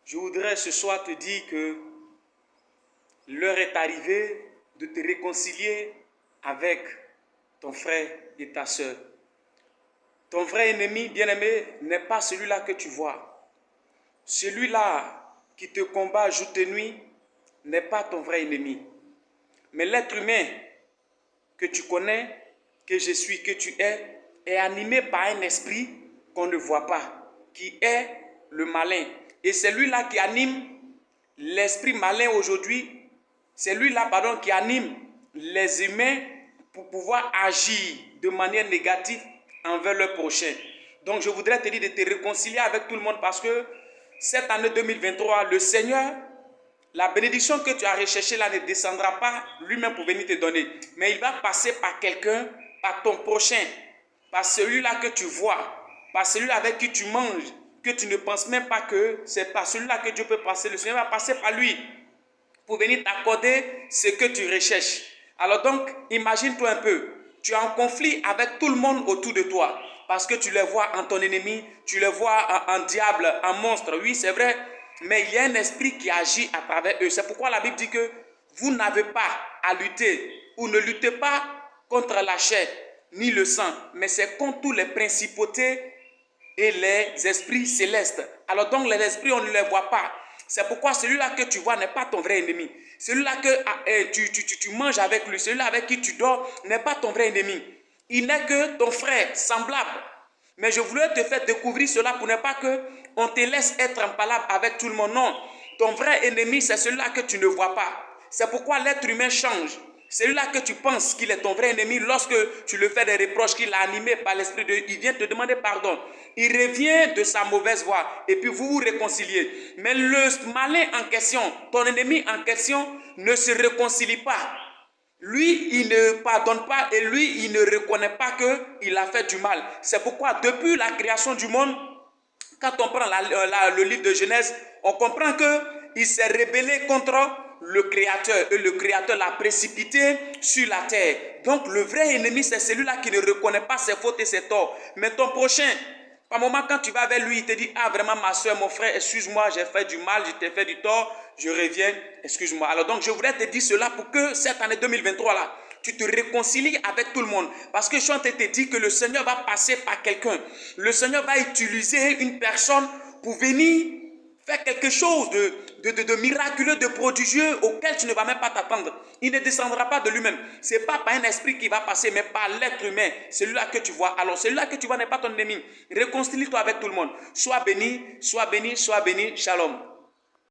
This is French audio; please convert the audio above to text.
Je voudrais ce soir te dire que l'heure est arrivée de te réconcilier avec ton frère et ta soeur. Ton vrai ennemi, bien-aimé, n'est pas celui-là que tu vois. Celui-là qui te combat jour et nuit n'est pas ton vrai ennemi. Mais l'être humain que tu connais, que je suis, que tu est animé par un esprit qu'on ne voit pas, qui est le malin. Et c'est lui-là qui anime l'esprit malin aujourd'hui. C'est lui-là, pardon, qui anime les humains pour pouvoir agir de manière négative envers leur prochain. Donc je voudrais te dire de te réconcilier avec tout le monde parce que cette année 2023, le Seigneur, la bénédiction que tu as recherchée là ne descendra pas lui-même pour venir te donner. Mais il va passer par quelqu'un, par ton prochain, par celui-là que tu vois, par celui avec qui tu manges, que tu ne penses même pas que c'est par celui-là que Dieu peut passer. Le Seigneur va passer par lui pour venir t'accorder ce que tu recherches. Alors donc, imagine-toi un peu, tu es en conflit avec tout le monde autour de toi parce que tu les vois en ton ennemi, tu les vois en diable, en monstre. Oui, c'est vrai, mais il y a un esprit qui agit à travers eux. C'est pourquoi la Bible dit que vous n'avez pas à lutter ou ne luttez pas contre la chair ni le sang, mais c'est contre tous les principautés et les esprits célestes. Alors donc les esprits, on ne les voit pas. C'est pourquoi celui-là que tu vois n'est pas ton vrai ennemi. Celui-là que tu manges avec lui, celui-là avec qui tu dors n'est pas ton vrai ennemi. Il n'est que ton frère semblable. Mais je voulais te faire découvrir cela pour ne pas qu'on te laisse être en palabre avec tout le monde. Non, ton vrai ennemi, c'est celui-là que tu ne vois pas. C'est pourquoi l'être humain change. Celui-là que tu penses qu'il est ton vrai ennemi, lorsque tu le fais des reproches, qu'il a animé par l'esprit de Dieu, il vient te demander pardon. Il revient de sa mauvaise voie et puis vous vous réconciliez. Mais le malin en question, ton ennemi en question, ne se réconcilie pas. Lui, il ne pardonne pas et lui, il ne reconnaît pas qu'il a fait du mal. C'est pourquoi depuis la création du monde, quand on prend le livre de Genèse, on comprend qu'il s'est rebellé contre le Créateur et le Créateur l'a précipité sur la terre. Donc le vrai ennemi, c'est celui-là qui ne reconnaît pas ses fautes et ses torts. Mais ton prochain, par moment quand tu vas vers lui, il te dit, ah vraiment ma soeur, mon frère, excuse-moi, j'ai fait du mal, je t'ai fait du tort, je reviens, excuse-moi. Alors donc je voudrais te dire cela pour que cette année 2023 là, tu te réconcilies avec tout le monde. Parce que je suis en train de te dire que le Seigneur va passer par quelqu'un. Le Seigneur va utiliser une personne pour venir faire quelque chose de miraculeux, de prodigieux auquel tu ne vas même pas t'attendre. Il ne descendra pas de lui-même. Ce n'est pas par un esprit qui va passer, mais par l'être humain. Celui-là que tu vois. Alors celui-là que tu vois n'est pas ton ennemi. Réconcilie-toi avec tout le monde. Sois béni, sois béni, sois béni. Shalom.